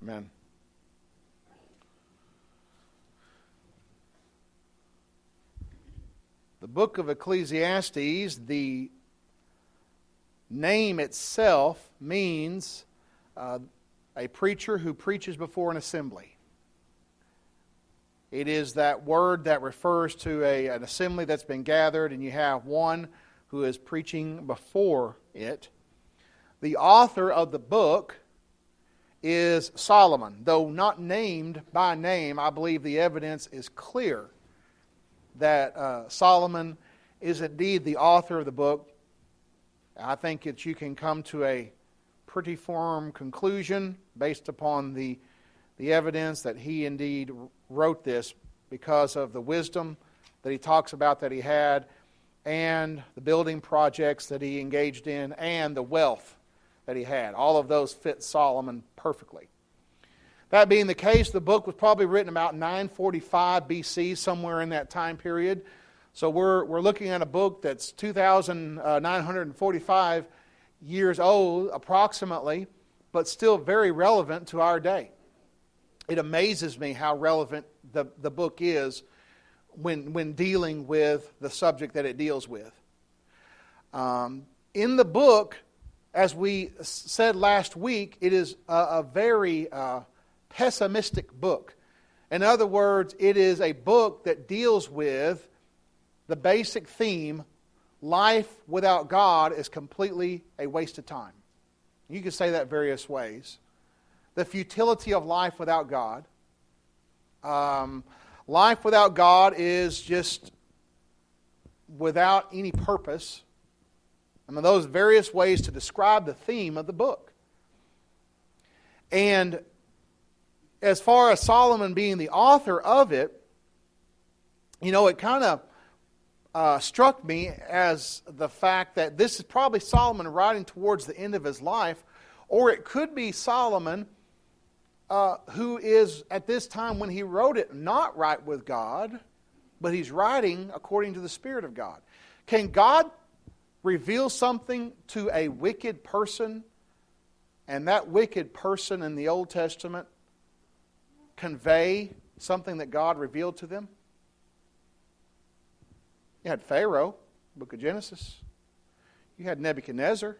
Amen. The book of Ecclesiastes, the name itself means a preacher who preaches before an assembly. It is that word that refers to an assembly that's been gathered, and you have one who is preaching before it. The author of the book is Solomon. Though not named by name, I believe the evidence is clear that Solomon is indeed the author of the book. I think that you can come to a pretty firm conclusion based upon the evidence that he indeed wrote this because of the wisdom that he talks about that he had, and the building projects that he engaged in, and the wealth that he had. All of those fit Solomon perfectly. That being the case, the book was probably written about 945 BC, somewhere in that time period. So we're looking at a book that's 2,945 years old, approximately, but still very relevant to our day. It amazes me how relevant the book is when dealing with the subject that it deals with. In the book, as we said last week, it is a very pessimistic book. In other words, it is a book that deals with the basic theme: life without God is completely a waste of time. You can say that various ways. The futility of life without God. Life without God is just without any purpose. I mean, those various ways to describe the theme of the book. And as far as Solomon being the author of it, it kind of struck me as the fact that this is probably Solomon writing towards the end of his life, or it could be Solomon who is, at this time when he wrote it, not right with God, but he's writing according to the Spirit of God. Can God reveal something to a wicked person, and that wicked person in the Old Testament convey something that God revealed to them? You had Pharaoh, book of Genesis. You had Nebuchadnezzar,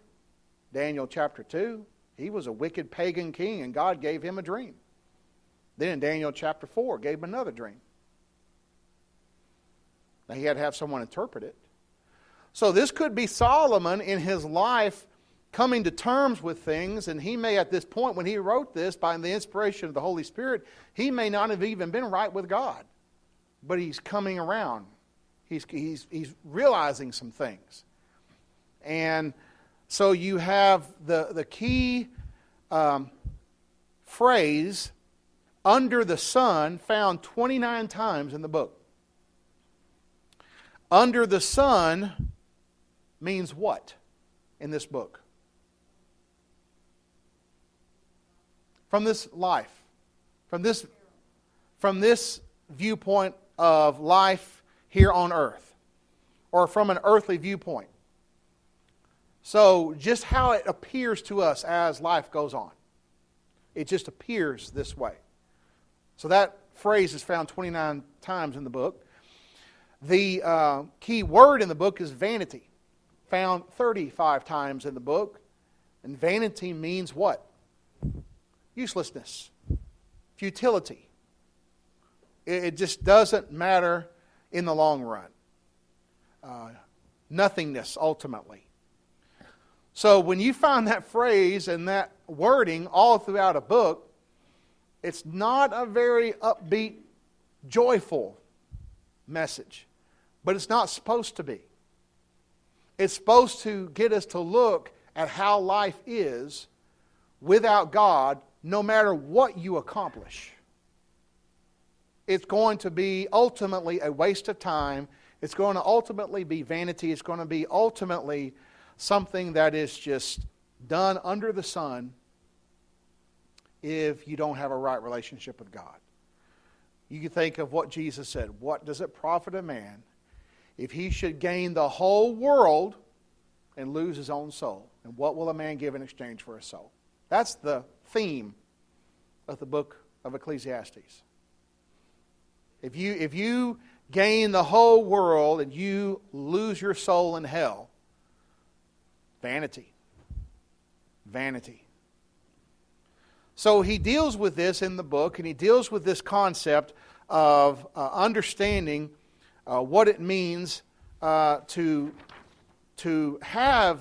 Daniel chapter 2. He was a wicked pagan king, and God gave him a dream. Then in Daniel chapter 4, gave him another dream. Now he had to have someone interpret it. So this could be Solomon in his life coming to terms with things, and he may at this point when he wrote this, by the inspiration of the Holy Spirit, he may not have even been right with God. But he's coming around. He's realizing some things. And so you have the key phrase, under the sun, found 29 times in the book. Under the sun means what in this book? From this life, from this viewpoint of life here on earth, or from an earthly viewpoint. So just how it appears to us as life goes on. It just appears this way. So that phrase is found 29 times in the book. The key word in the book is vanity, found 35 times in the book. And vanity means what? Uselessness, futility. It just doesn't matter in the long run. Nothingness, ultimately. So when you find that phrase and that wording all throughout a book, it's not a very upbeat, joyful message. But it's not supposed to be. It's supposed to get us to look at how life is without God, no matter what you accomplish. It's going to be ultimately a waste of time. It's going to ultimately be vanity. It's going to be ultimately something that is just done under the sun if you don't have a right relationship with God. You can think of what Jesus said. What does it profit a man if he should gain the whole world and lose his own soul? And what will a man give in exchange for his soul? That's the theme of the book of Ecclesiastes. If you gain the whole world and you lose your soul in hell, vanity. Vanity. So he deals with this in the book, and he deals with this concept of understanding what it means to have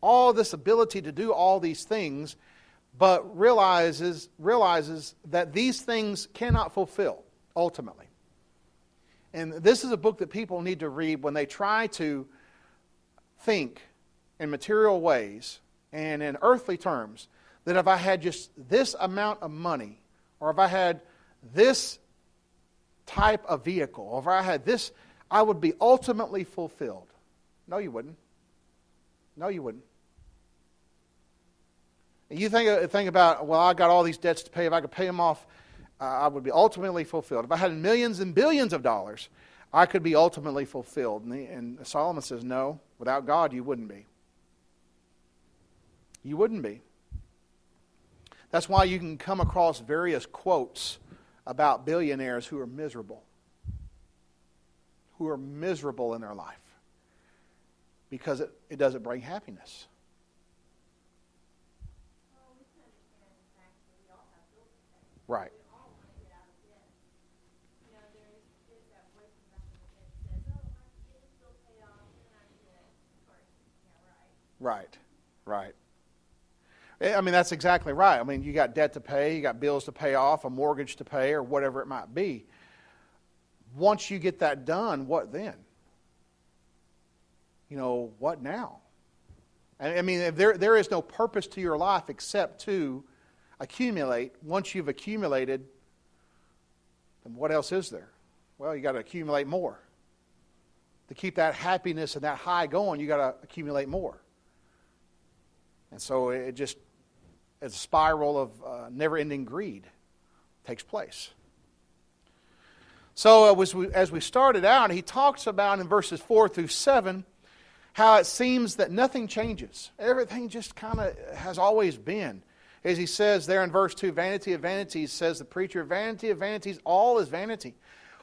all this ability to do all these things, but realizes that these things cannot fulfill ultimately. And this is a book that people need to read when they try to think in material ways and in earthly terms, that if I had just this amount of money, or if I had this type of vehicle, or if I had this, I would be ultimately fulfilled. No, you wouldn't. No, you wouldn't. You think about, well, I got all these debts to pay. If I could pay them off, I would be ultimately fulfilled. If I had millions and billions of dollars, I could be ultimately fulfilled. And Solomon says, no, without God, you wouldn't be. You wouldn't be. That's why you can come across various quotes about billionaires who are miserable. Who are miserable in their life. Because it doesn't bring happiness. Right. Right. Right. I mean, that's exactly right. I mean, you got debt to pay, you got bills to pay off, a mortgage to pay, or whatever it might be. Once you get that done, what then? You know, what now? I mean, there is no purpose to your life except to accumulate. Once you've accumulated, then what else is there? Well, you got to accumulate more. To keep that happiness and that high going, you got to accumulate more. And so it just, as a spiral of never-ending greed takes place. So as we started out, he talks about in verses 4 through 7 how it seems that nothing changes. Everything just kind of has always been. As he says there in verse 2, vanity of vanities, says the preacher, vanity of vanities, all is vanity.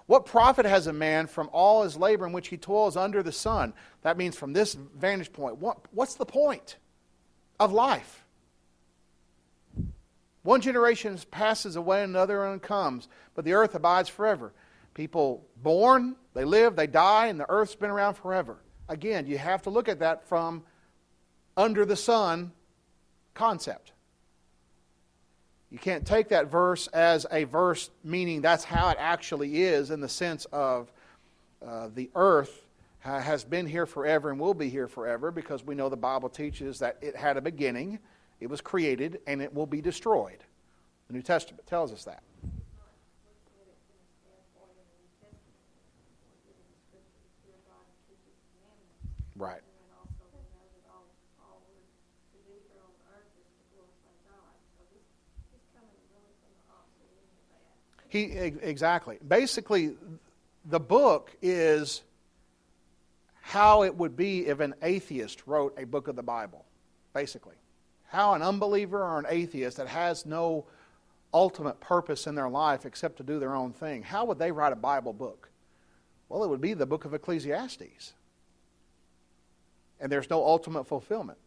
What profit has a man from all his labor in which he toils under the sun? That means from this vantage point, what's the point of life? One generation passes away, another one comes, but the earth abides forever. People born, they live, they die, and the earth's been around forever. Again, you have to look at that from under the sun concept. You can't take that verse as a verse meaning that's how it actually is, in the sense of the earth has been here forever and will be here forever, because we know the Bible teaches that it had a beginning, it was created, and it will be destroyed. The New Testament tells us that. Right. Exactly. Basically, the book is how it would be if an atheist wrote a book of the Bible. Basically. How an unbeliever or an atheist that has no ultimate purpose in their life except to do their own thing, how would they write a Bible book? Well, it would be the book of Ecclesiastes. And there's no ultimate fulfillment.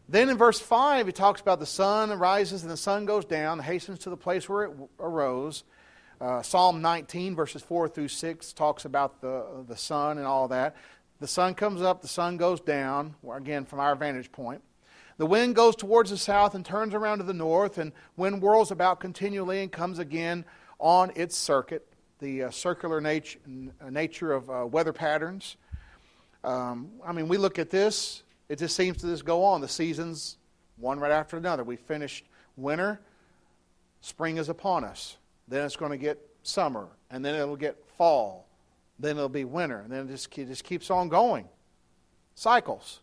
Then in verse 5, he talks about the sun rises and the sun goes down, hastens to the place where it arose. Psalm 19, verses 4 through 6, talks about the sun and all that. The sun comes up, the sun goes down, again, from our vantage point. The wind goes towards the south and turns around to the north, and wind whirls about continually and comes again on its circuit. The circular nature of weather patterns. We look at this, it just seems to just go on. The seasons, one right after another. We finished winter, spring is upon us. Then it's going to get summer, and then it'll get fall. Then it'll be winter, and then it just keeps on going. Cycles.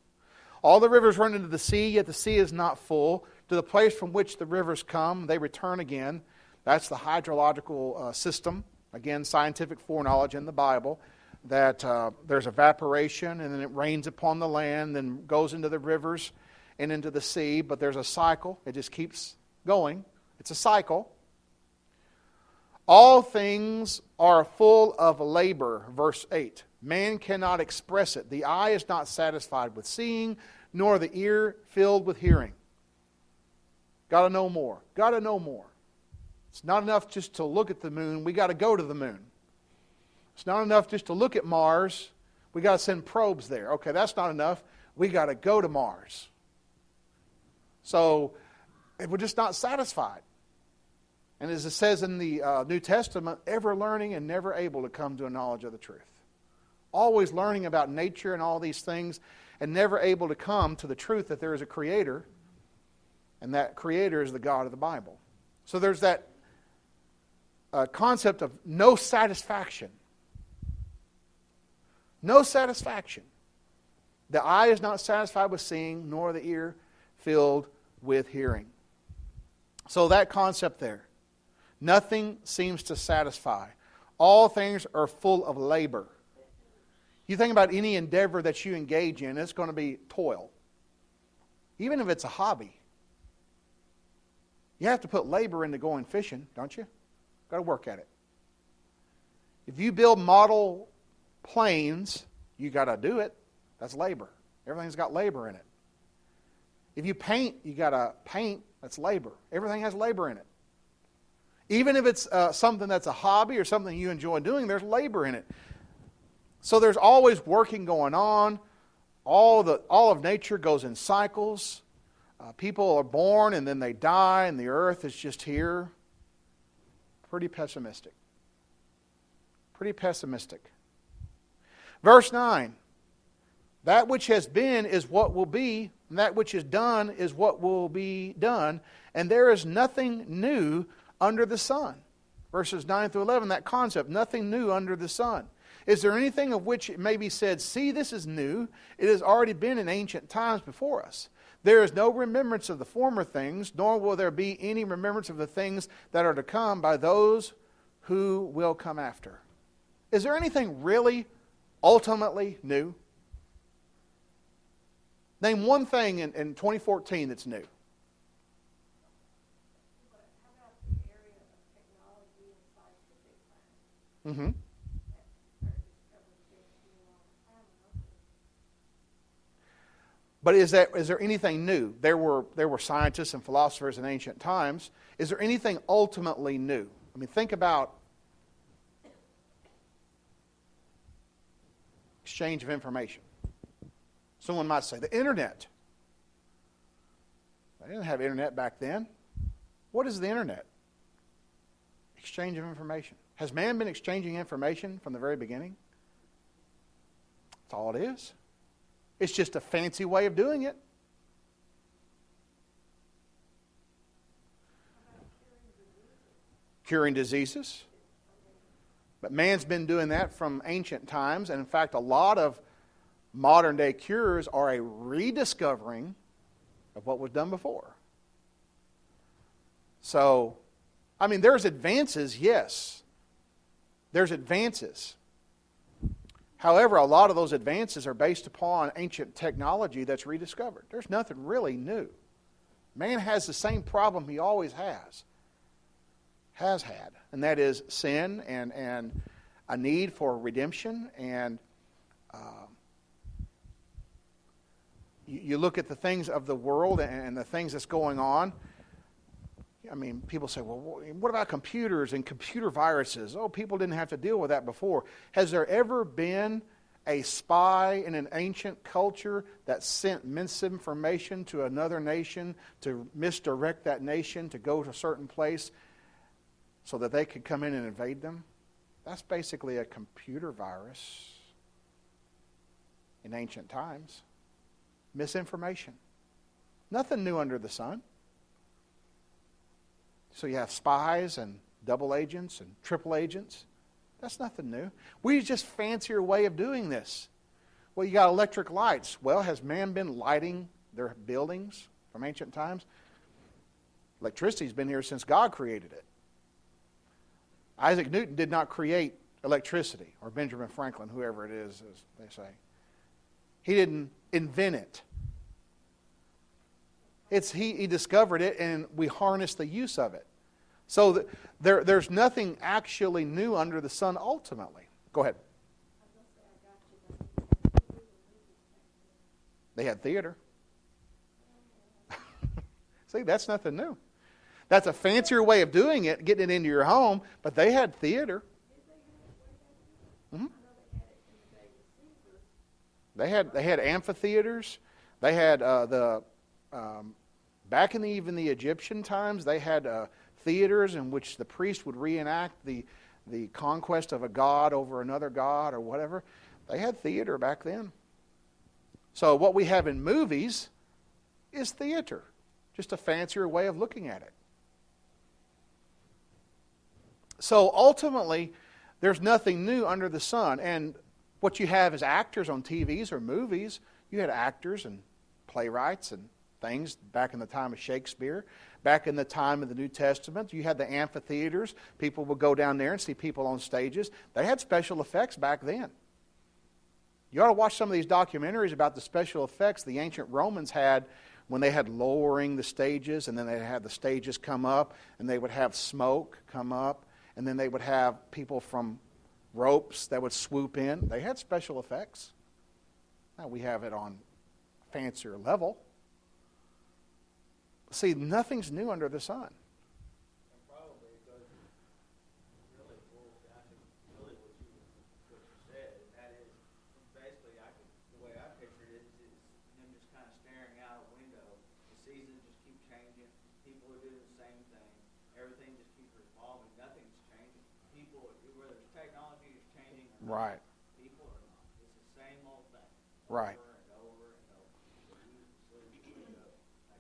All the rivers run into the sea, yet the sea is not full. To the place from which the rivers come, they return again. That's the hydrological system. Again, scientific foreknowledge in the Bible. That there's evaporation, and then it rains upon the land, then goes into the rivers and into the sea. But there's a cycle. It just keeps going. It's a cycle. All things are full of labor, verse 8. Man cannot express it. The eye is not satisfied with seeing, nor the ear filled with hearing. Got to know more. Got to know more. It's not enough just to look at the moon. We got to go to the moon. It's not enough just to look at Mars. We got to send probes there. Okay, that's not enough. We got to go to Mars. So we're just not satisfied. And as it says in the New Testament, ever learning and never able to come to a knowledge of the truth. Always learning about nature and all these things and never able to come to the truth that there is a Creator, and that Creator is the God of the Bible. So there's that concept of no satisfaction. No satisfaction. The eye is not satisfied with seeing, nor the ear filled with hearing. So that concept there. Nothing seems to satisfy. All things are full of labor. You think about any endeavor that you engage in, it's going to be toil. Even if it's a hobby. You have to put labor into going fishing, don't you? Got to work at it. If you build model planes, you got to do it. That's labor. Everything's got labor in it. If you paint, you got to paint. That's labor. Everything has labor in it. Even if it's something that's a hobby or something you enjoy doing, there's labor in it. So there's always working going on. All of nature goes in cycles. People are born and then they die, and the earth is just here. Pretty pessimistic. Pretty pessimistic. Verse 9. That which has been is what will be, and that which is done is what will be done, and there is nothing new under the sun. Verses 9 through 11, that concept, nothing new under the sun. Is there anything of which it may be said, see, this is new? It has already been in ancient times before us. There is no remembrance of the former things, nor will there be any remembrance of the things that are to come by those who will come after. Is there anything really ultimately new? Name one thing in 2014 that's new. Mm-hmm. But is there anything new? There were scientists and philosophers in ancient times. Is there anything ultimately new? I mean, think about exchange of information. Someone might say, the internet. They didn't have internet back then. What is the internet? Exchange of information. Has man been exchanging information from the very beginning? That's all it is. It's just a fancy way of doing it. Curing diseases. But man's been doing that from ancient times. And in fact, a lot of modern day cures are a rediscovering of what was done before. So, I mean, there's advances, yes. There's advances. However, a lot of those advances are based upon ancient technology that's rediscovered. There's nothing really new. Man has the same problem he always has had, and that is sin and a need for redemption. And you look at the things of the world and the things that's going on. I mean, people say, well, what about computers and computer viruses? Oh, people didn't have to deal with that before. Has there ever been a spy in an ancient culture that sent misinformation to another nation to misdirect that nation to go to a certain place so that they could come in and invade them? That's basically a computer virus in ancient times. Misinformation. Nothing new under the sun. So you have spies and double agents and triple agents. That's nothing new. We use just fancier way of doing this. Well, you got electric lights. Well, has man been lighting their buildings from ancient times? Electricity's been here since God created it. Isaac Newton did not create electricity, or Benjamin Franklin, whoever it is, as they say. He didn't invent it. He discovered it, and we harness the use of it. So there's nothing actually new under the sun ultimately. Go ahead. They had theater. See, that's nothing new. That's a fancier way of doing it, getting it into your home, but they had theater. Mm-hmm. They had amphitheaters. They had back in even the Egyptian times, they had theaters in which the priest would reenact the conquest of a god over another god or whatever. They had theater back then. So what we have in movies is theater, just a fancier way of looking at it. So ultimately, there's nothing new under the sun. And what you have is actors on TVs or movies. You had actors and playwrights and things back in the time of Shakespeare. Back in the time of the New Testament, you had the amphitheaters. People would go down there and see people on stages. They had special effects back then. You ought to watch some of these documentaries about the special effects the ancient Romans had when they had lowering the stages, and then they had the stages come up, and they would have smoke come up, and then they would have people from ropes that would swoop in. They had special effects. Now we have it on a fancier level. See, nothing's new under the sun. And probably it goes really boils down to really what you said, and that is basically the way I pictured it is him just kind of staring out a window. The seasons just keep changing. People are doing the same thing. Everything just keeps evolving. Nothing's changing. People, whether technology is changing or not, Right. people are not. It's the same old thing. Right. Over and over and over.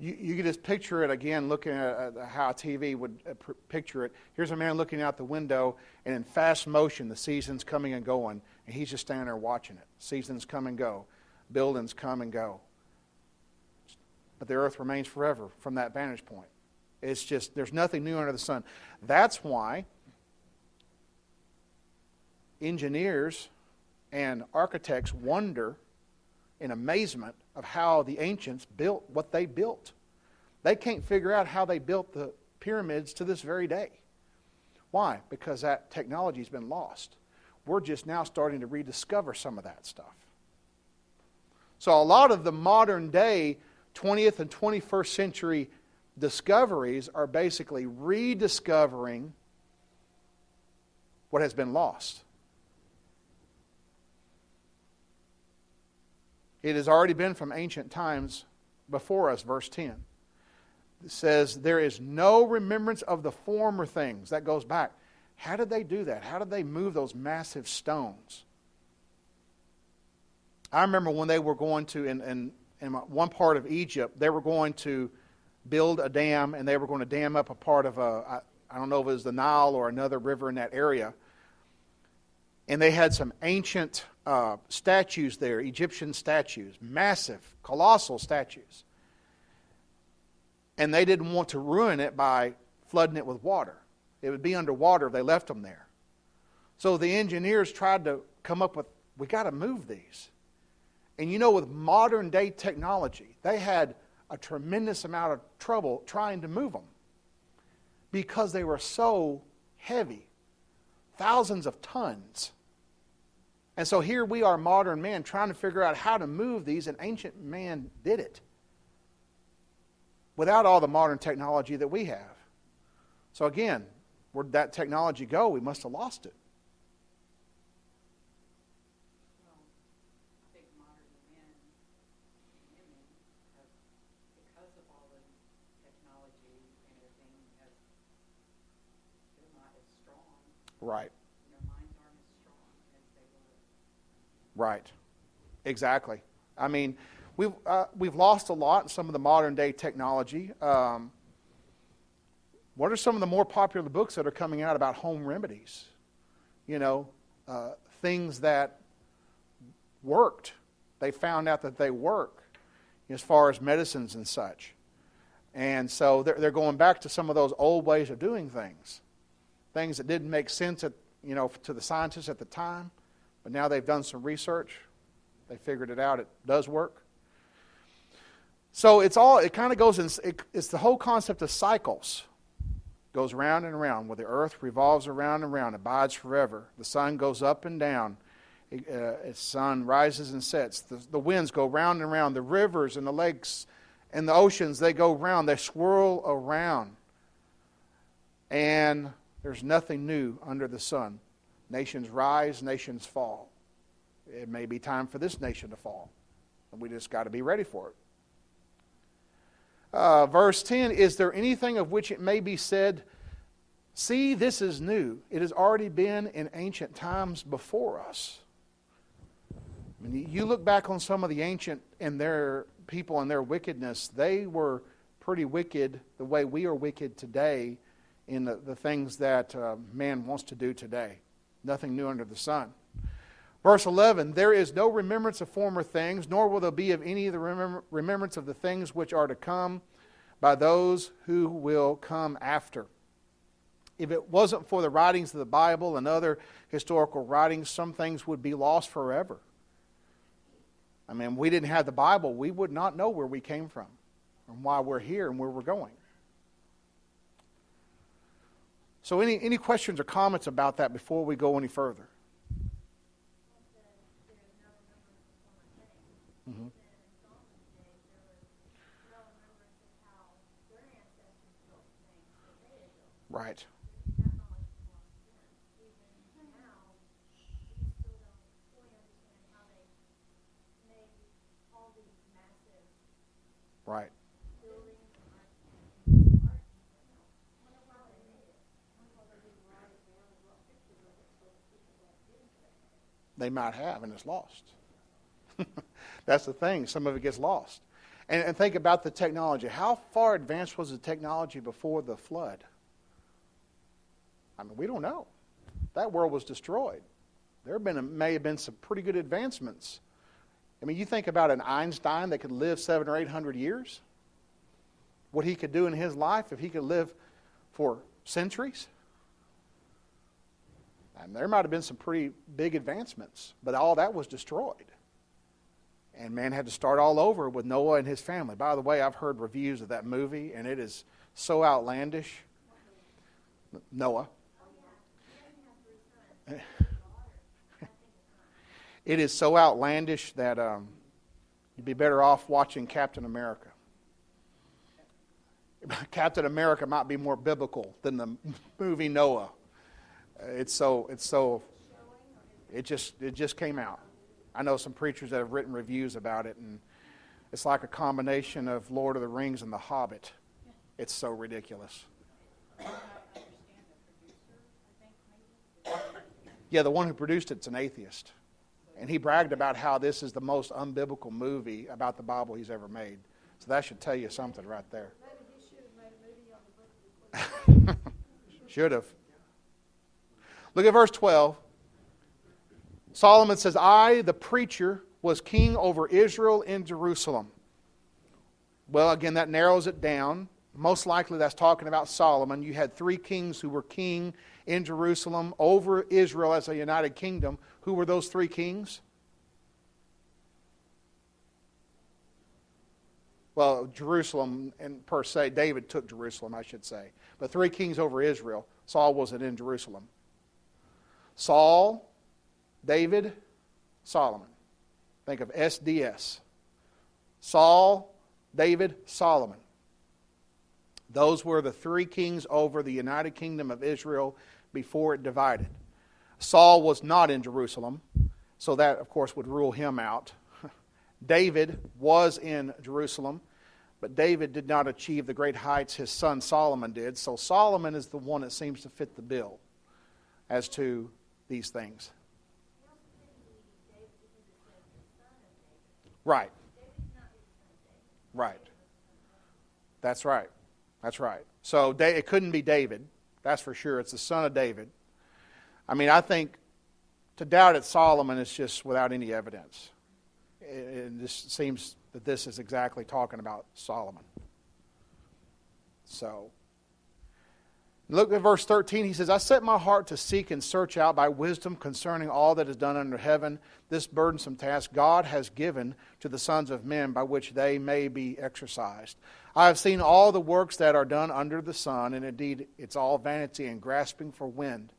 You can just picture it again, looking at how TV would picture it. Here's a man looking out the window, and in fast motion, the seasons coming and going, and he's just standing there watching it. Seasons come and go. Buildings come and go. But the earth remains forever from that vantage point. It's just, there's nothing new under the sun. That's why engineers and architects wonder in amazement of how the ancients built what they built. They can't figure out how they built the pyramids to this very day. Why? Because that technology's been lost. We're just now starting to rediscover some of that stuff. So a lot of the modern day 20th and 21st century discoveries are basically rediscovering what has been lost. It has already been from ancient times before us, verse 10. It says, there is no remembrance of the former things. That goes back. How did they do that? How did they move those massive stones? I remember when they were going to, in one part of Egypt, they were going to build a dam, and they were going to dam up a part of I don't know if it was the Nile or another river in that area. And they had some ancient statues there, Egyptian statues, massive, colossal statues. And they didn't want to ruin it by flooding it with water. It would be underwater if they left them there. So the engineers tried to come up with, we got to move these. And you know, with modern day technology, they had a tremendous amount of trouble trying to move them because they were so heavy, thousands of tons. And so here we are, modern man, trying to figure out how to move these, and ancient man did it without all the modern technology that we have. So again, where'd that technology go? We must have lost it. Well, I think modern men and women have, because of all the technology and everything, they're not as strong. Right. Their minds aren't as strong as they were. Right. Exactly. I mean, we've lost a lot in some of the modern day technology. What are some of the more popular books that are coming out about home remedies? You know, things that worked. They found out that they work as far as medicines and such. And so they're going back to some of those old ways of doing things. Things that didn't make sense to the scientists at the time. But now they've done some research. They figured it out. It does work. So it kind of goes in, it's the whole concept of cycles. goes round and round, where the earth revolves around and round, abides forever. The sun goes up and down. Its sun rises and sets. The winds go round and round. The rivers and the lakes and the oceans, they go round. They swirl around. And there's nothing new under the sun. Nations rise, nations fall. It may be time for this nation to fall. And we just got to be ready for it. Verse 10, is there anything of which it may be said, see, this is new. It has already been in ancient times before us. I mean, you look back on some of the ancient and their people and their wickedness, they were pretty wicked the way we are wicked today in the things that man wants to do today. Nothing new under the sun. Verse 11, there is no remembrance of former things, nor will there be of any of the remembrance of the things which are to come by those who will come after. If it wasn't for the writings of the Bible and other historical writings, some things would be lost forever. I mean, if we didn't have the Bible, we would not know where we came from and why we're here and where we're going. So any questions or comments about that before we go any further? Mm-hmm. Right. Right. They might have, and it's lost. That's the thing. Some of it gets lost. And think about the technology. How far advanced was the technology before the flood? I mean, we don't know. That world was destroyed. There may have been some pretty good advancements. I mean, you think about an Einstein that could live 700 or 800 years. What he could do in his life if he could live for centuries. And there might have been some pretty big advancements, but all that was destroyed. And man had to start all over with Noah and his family. By the way, I've heard reviews of that movie, and it is so outlandish. Noah. It is so outlandish that you'd be better off watching Captain America. Captain America might be more biblical than the movie Noah. It just came out. I know some preachers that have written reviews about it, and it's like a combination of Lord of the Rings and The Hobbit. It's so ridiculous. Yeah, the one who produced it's an atheist. And he bragged about how this is the most unbiblical movie about the Bible he's ever made. So that should tell you something right there. Should have. Look at verse 12. Solomon says, I, the preacher, was king over Israel in Jerusalem. Well, again, that narrows it down. Most likely that's talking about Solomon. You had 3 kings who were king in Jerusalem over Israel as a united kingdom. Who were those 3 kings? Well, Jerusalem, and per se, David took Jerusalem, I should say. But 3 kings over Israel. Saul wasn't in Jerusalem. Saul, David, Solomon. Think of SDS. Saul, David, Solomon. Those were the 3 kings over the united kingdom of Israel before it divided. Saul was not in Jerusalem, so that, of course, would rule him out. David was in Jerusalem, but David did not achieve the great heights his son Solomon did. So Solomon is the one that seems to fit the bill as to these things. Right. Right. That's right. That's right. So it couldn't be David. That's for sure. It's the son of David. I mean, I think to doubt it's Solomon is just without any evidence. It just seems that this is exactly talking about Solomon. So, Look at verse 13. He says, I set my heart to seek and search out by wisdom concerning all that is done under heaven. This burdensome task God has given to the sons of men by which they may be exercised. I have seen all the works that are done under the sun, and indeed it's all vanity and grasping for wind.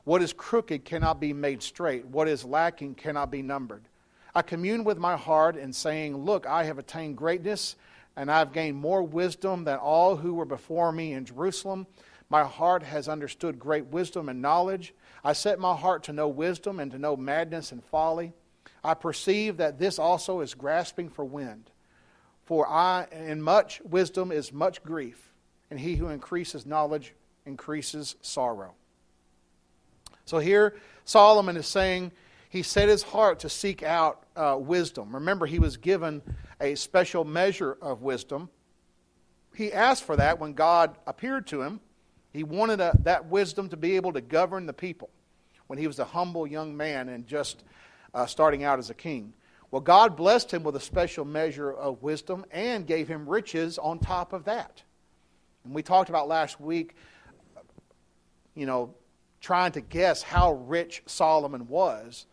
What is crooked cannot be made straight. What is lacking cannot be numbered. I commune with my heart in saying, look, I have attained greatness, and I have gained more wisdom than all who were before me in Jerusalem. My heart has understood great wisdom and knowledge. I set my heart to know wisdom and to know madness and folly. I perceive that this also is grasping for wind. For in much wisdom is much grief, and he who increases knowledge increases sorrow. So here Solomon is saying he set his heart to seek out wisdom. Remember, he was given a special measure of wisdom. He asked for that when God appeared to him. He wanted that wisdom to be able to govern the people when he was a humble young man and just starting out as a king. Well, God blessed him with a special measure of wisdom and gave him riches on top of that. And we talked about last week, trying to guess how rich Solomon was.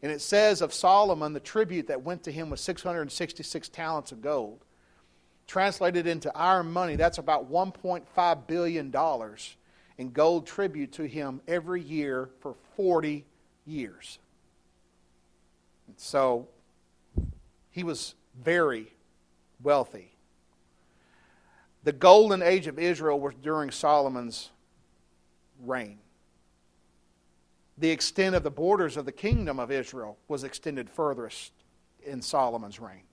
And it says of Solomon, the tribute that went to him was 666 talents of gold. Translated into our money, that's about $1.5 billion in gold tribute to him every year for 40 years. And so he was very wealthy. The golden age of Israel was during Solomon's reign. The extent of the borders of the kingdom of Israel was extended furthest in Solomon's reign.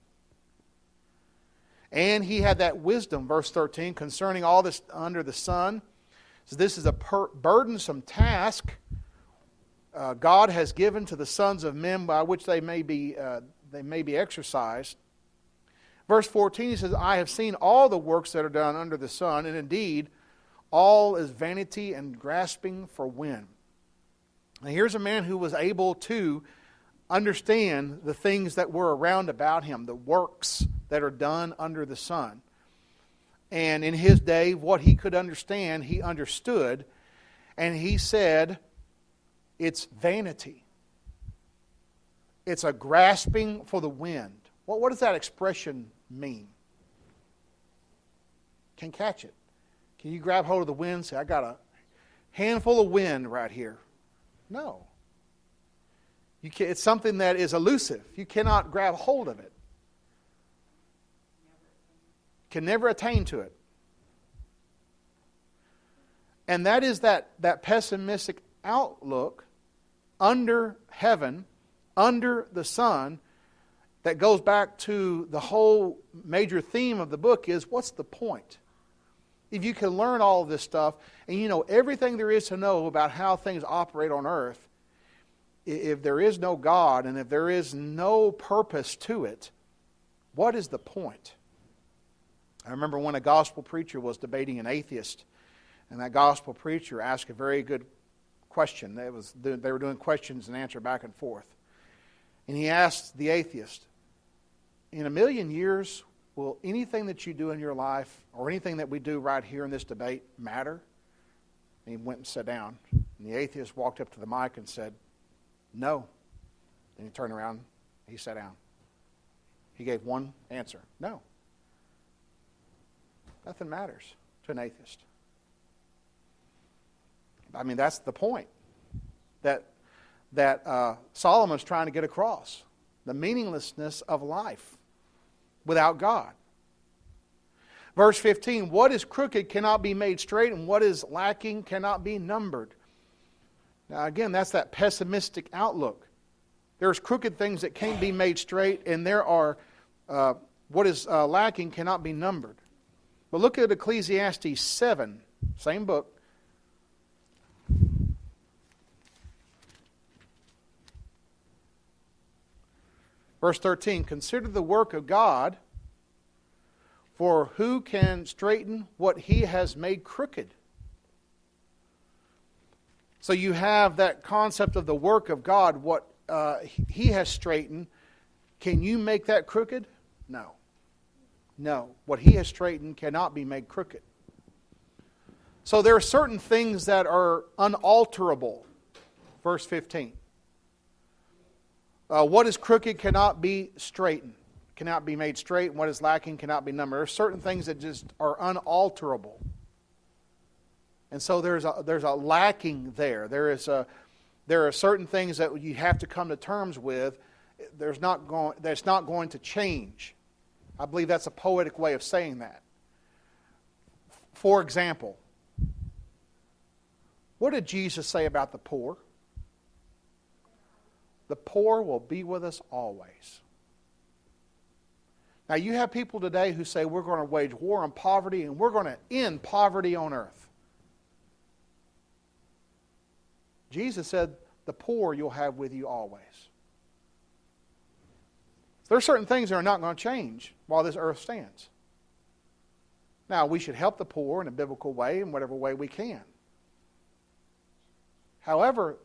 And he had that wisdom, verse 13, concerning all this under the sun. So this is a burdensome task God has given to the sons of men by which they may be exercised. Verse 14, he says, I have seen all the works that are done under the sun, and indeed all is vanity and grasping for wind. Now here's a man who was able to understand the things that were around about him, the works that are done under the sun. And in his day, what he could understand, he understood. And he said, it's vanity. It's a grasping for the wind. Well, what does that expression mean? Can catch it. Can you grab hold of the wind and say, I got a handful of wind right here? No. It's something that is elusive. You cannot grab hold of it. Can never attain to it. And that is that pessimistic outlook under heaven, under the sun, that goes back to the whole major theme of the book is, what's the point? If you can learn all of this stuff, and you know everything there is to know about how things operate on earth, if there is no God and if there is no purpose to it, what is the point? I remember when a gospel preacher was debating an atheist, and that gospel preacher asked a very good question. They were doing questions and answer back and forth. And he asked the atheist, in 1,000,000 years, will anything that you do in your life or anything that we do right here in this debate matter? And he went and sat down. And the atheist walked up to the mic and said, no. And he turned around, he sat down. He gave one answer, no. Nothing matters to an atheist. I mean, that's the point that Solomon's trying to get across. The meaninglessness of life without God. Verse 15, what is crooked cannot be made straight, and what is lacking cannot be numbered. Now again, that's that pessimistic outlook. There's crooked things that can't be made straight, and there are what is lacking cannot be numbered. But look at Ecclesiastes 7, same book. Verse 13, consider the work of God, for who can straighten what he has made crooked? So you have that concept of the work of God, what he has straightened. Can you make that crooked? No. No. What he has straightened cannot be made crooked. So there are certain things that are unalterable. Verse 15. What is crooked cannot be straightened, cannot be made straight, and what is lacking cannot be numbered. There are certain things that just are unalterable. And so there's a lacking there. There are certain things that you have to come to terms with. That's not going to change. I believe that's a poetic way of saying that. For example, what did Jesus say about the poor? The poor will be with us always. Now you have people today who say we're going to wage war on poverty and we're going to end poverty on earth. Jesus said, the poor you'll have with you always. There are certain things that are not going to change while this earth stands. Now, we should help the poor in a biblical way, in whatever way we can. However,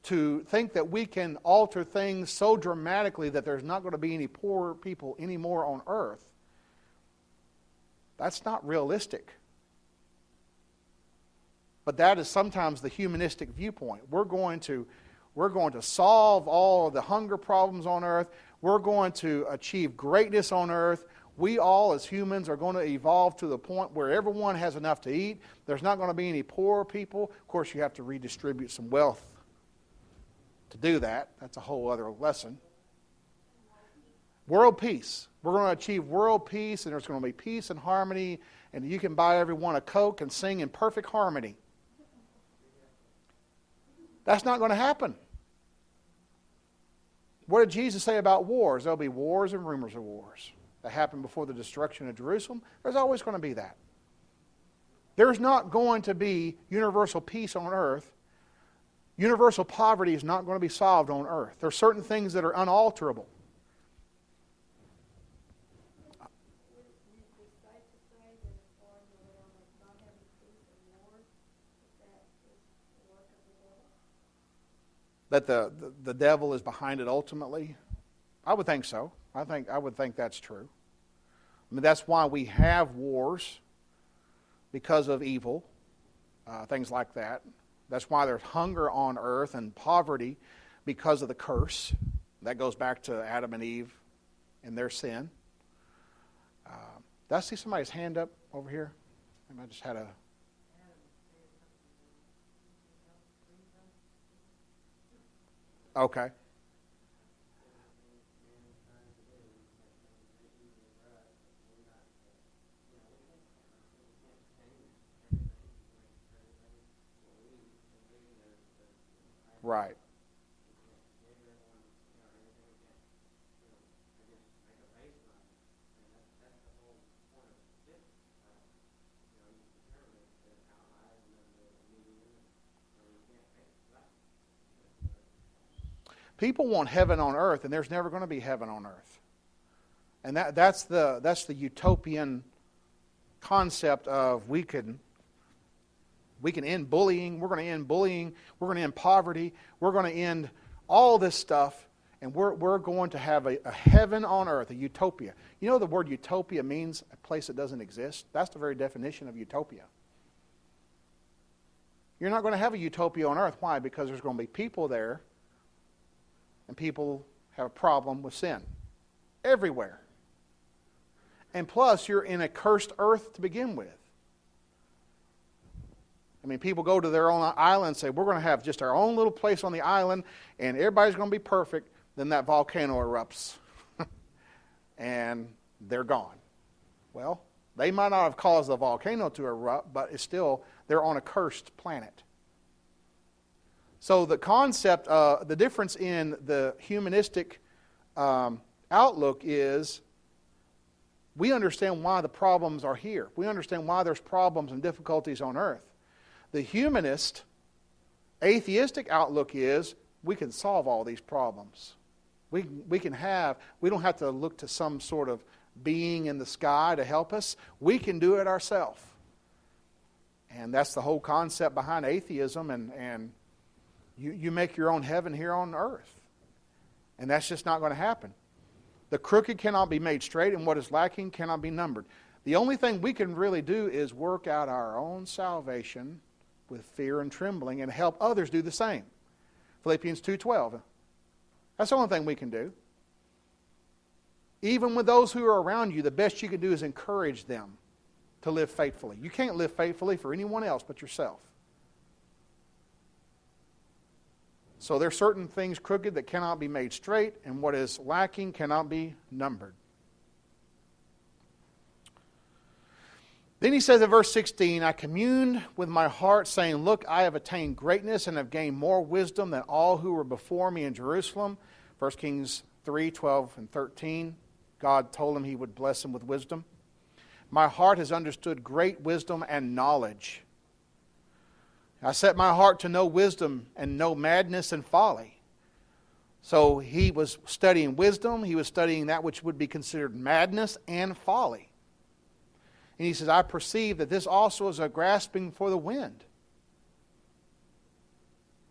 to think that we can alter things so dramatically that there's not going to be any poor people anymore on earth, that's not realistic. But that is sometimes the humanistic viewpoint. We're going to solve all of the hunger problems on earth. We're going to achieve greatness on earth. We all as humans are going to evolve to the point where everyone has enough to eat. There's not going to be any poor people. Of course, you have to redistribute some wealth to do that. That's a whole other lesson. World peace. We're going to achieve world peace, and there's going to be peace and harmony, and you can buy everyone a Coke and sing in perfect harmony. That's not going to happen. What did Jesus say about wars? There'll be wars and rumors of wars. That happened before the destruction of Jerusalem. There's always going to be that. There's not going to be universal peace on earth. Universal poverty is not going to be solved on earth. There are certain things that are unalterable. That the devil is behind it ultimately? I would think so. I would think that's true. I mean, that's why we have wars, because of evil, things like that. That's why there's hunger on earth and poverty, because of the curse. That goes back to Adam and Eve and their sin. Did I see somebody's hand up over here? I just had a... Okay. Right. People want heaven on earth, and there's never going to be heaven on earth. And that's the utopian concept of we can end bullying. We're going to end bullying. We're going to end poverty. We're going to end all this stuff, and we're going to have a heaven on earth, a utopia. You know the word utopia means a place that doesn't exist? That's the very definition of utopia. You're not going to have a utopia on earth. Why? Because there's going to be people there, and people have a problem with sin everywhere. And plus, you're in a cursed earth to begin with. I mean, people go to their own island and say, we're going to have just our own little place on the island, and everybody's going to be perfect. Then that volcano erupts, and they're gone. Well, they might not have caused the volcano to erupt, but it's still, they're on a cursed planet. So the concept, the difference in the humanistic outlook is we understand why the problems are here. We understand why there's problems and difficulties on earth. The humanist, atheistic outlook is we can solve all these problems. We don't have to look to some sort of being in the sky to help us. We can do it ourselves. And that's the whole concept behind atheism, and you make your own heaven here on earth. And that's just not going to happen. The crooked cannot be made straight, and what is lacking cannot be numbered. The only thing we can really do is work out our own salvation with fear and trembling and help others do the same. Philippians 2:12. That's the only thing we can do. Even with those who are around you, the best you can do is encourage them to live faithfully. You can't live faithfully for anyone else but yourself. So there are certain things crooked that cannot be made straight, and what is lacking cannot be numbered. Then he says in verse 16, I communed with my heart, saying, look, I have attained greatness and have gained more wisdom than all who were before me in Jerusalem. 1 Kings 3:12 and 13. God told him he would bless him with wisdom. My heart has understood great wisdom and knowledge. I set my heart to know wisdom and know madness and folly. So he was studying wisdom. He was studying that which would be considered madness and folly. And he says, I perceive that this also is a grasping for the wind.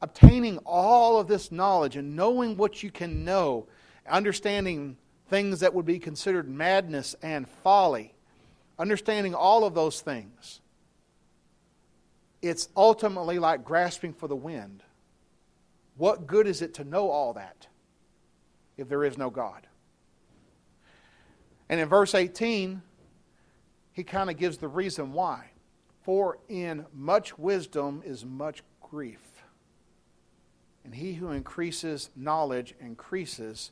Obtaining all of this knowledge and knowing what you can know, understanding things that would be considered madness and folly, understanding all of those things, it's ultimately like grasping for the wind. What good is it to know all that if there is no God? And in verse 18, he kind of gives the reason why. For in much wisdom is much grief. And he who increases knowledge increases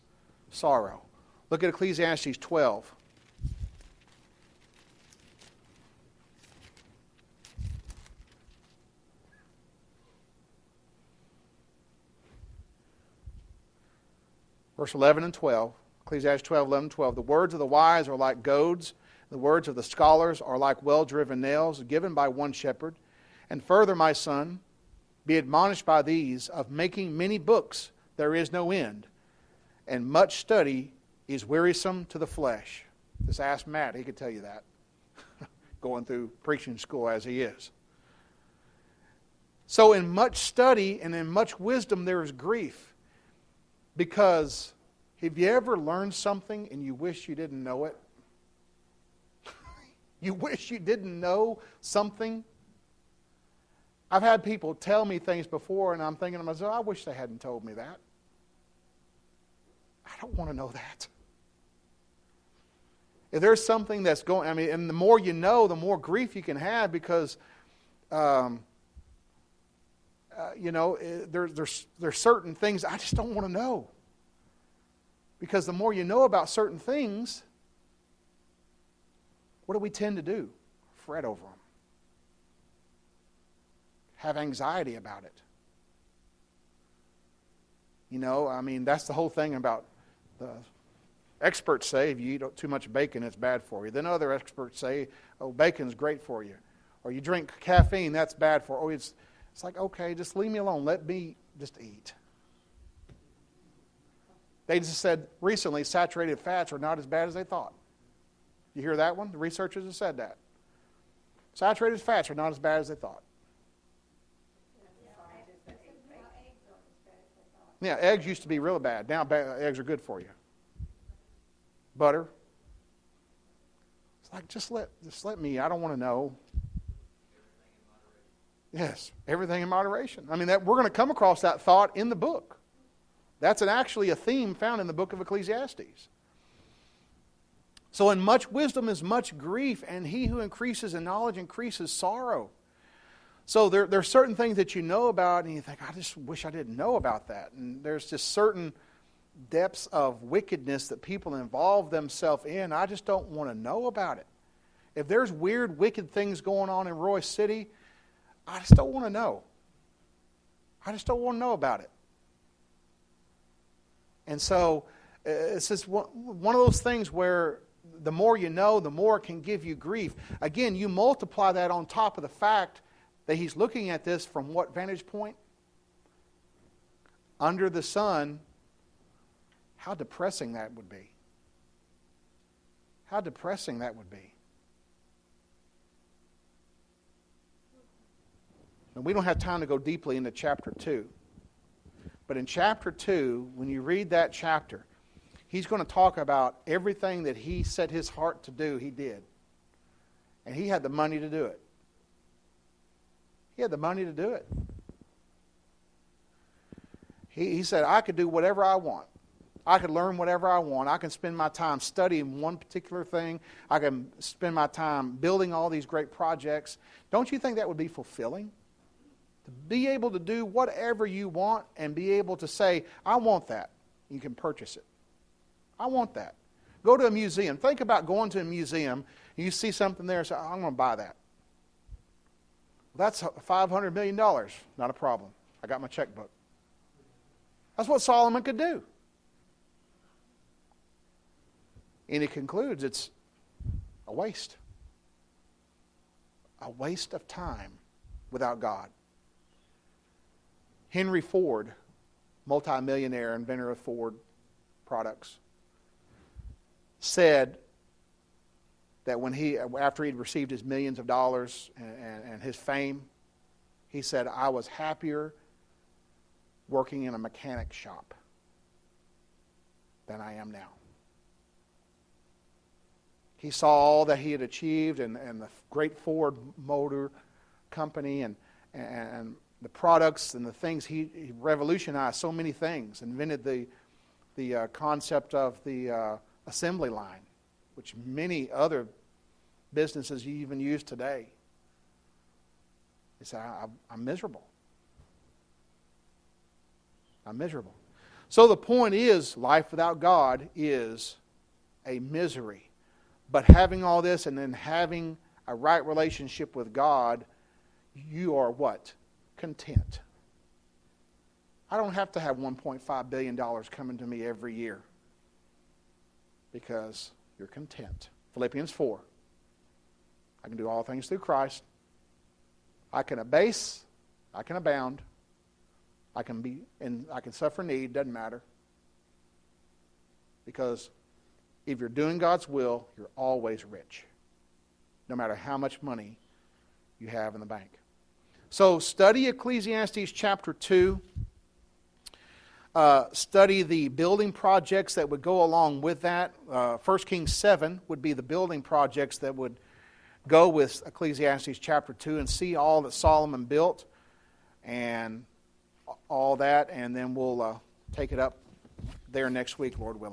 sorrow. Look at Ecclesiastes 12. Verse 11 and 12. Ecclesiastes 12, 11 and 12. The words of the wise are like goads. The words of the scholars are like well-driven nails given by one shepherd. And further, my son, be admonished by these, of making many books there is no end, and much study is wearisome to the flesh. Just ask Matt, he could tell you that, going through preaching school as he is. So in much study and in much wisdom there is grief. Because have you ever learned something and you wish you didn't know it? You wish you didn't know something? I've had people tell me things before and I'm thinking to myself, I wish they hadn't told me that. I don't want to know that. If there's something that's going, and the more you know, the more grief you can have because, there's certain things I just don't want to know. Because the more you know about certain things, what do we tend to do? Fret over them. Have anxiety about it. That's the whole thing about the experts say if you eat too much bacon, it's bad for you. Then other experts say, bacon's great for you. Or you drink caffeine, that's bad for you. It's like, okay, just leave me alone. Let me just eat. They just said recently saturated fats are not as bad as they thought. You hear that one? The researchers have said that. Saturated fats are not as bad as they thought. Yeah, eggs used to be really bad. Now eggs are good for you. Butter. It's like, just let me, I don't want to know. Yes, everything in moderation. We're going to come across that thought in the book. That's actually a theme found in the book of Ecclesiastes. So in much wisdom is much grief, and he who increases in knowledge increases sorrow. So there are certain things that you know about, and you think, I just wish I didn't know about that. And there's just certain depths of wickedness that people involve themselves in. I just don't want to know about it. If there's weird, wicked things going on in Royse City, I just don't want to know. I just don't want to know about it. And so it's just one of those things where the more you know, the more it can give you grief. Again, you multiply that on top of the fact that he's looking at this from what vantage point? Under the sun. How depressing that would be. How depressing that would be. And we don't have time to go deeply into chapter 2. But in chapter 2, when you read that chapter, he's going to talk about everything that he set his heart to do, he did. And he had the money to do it. He had the money to do it. He said, I could do whatever I want. I could learn whatever I want. I can spend my time studying one particular thing. I can spend my time building all these great projects. Don't you think that would be fulfilling? To be able to do whatever you want and be able to say, I want that. You can purchase it. I want that. Go to a museum. Think about going to a museum and you see something there and say, I'm going to buy that. That's $500 million. Not a problem. I got my checkbook. That's what Solomon could do. And he concludes it's a waste. A waste of time without God. Henry Ford, multimillionaire, inventor of Ford products, said that after he'd received his millions of dollars and his fame, he said, I was happier working in a mechanic shop than I am now. He saw all that he had achieved and the great Ford Motor Company and the products and the things. He revolutionized so many things, invented the concept of the assembly line, which many other businesses even use today. He said, I'm miserable. I'm miserable. So the point is, life without God is a misery. But having all this and then having a right relationship with God, you are what? Content. I don't have to have $1.5 billion coming to me every year because you're content. Philippians 4. I can do all things through Christ. I can abase. I can abound. I can suffer need. Doesn't matter. Because if you're doing God's will, you're always rich, no matter how much money you have in the bank. So study Ecclesiastes chapter 2. Study the building projects that would go along with that. 1 Kings 7 would be the building projects that would go with Ecclesiastes chapter 2 and see all that Solomon built and all that. And then we'll take it up there next week, Lord willing.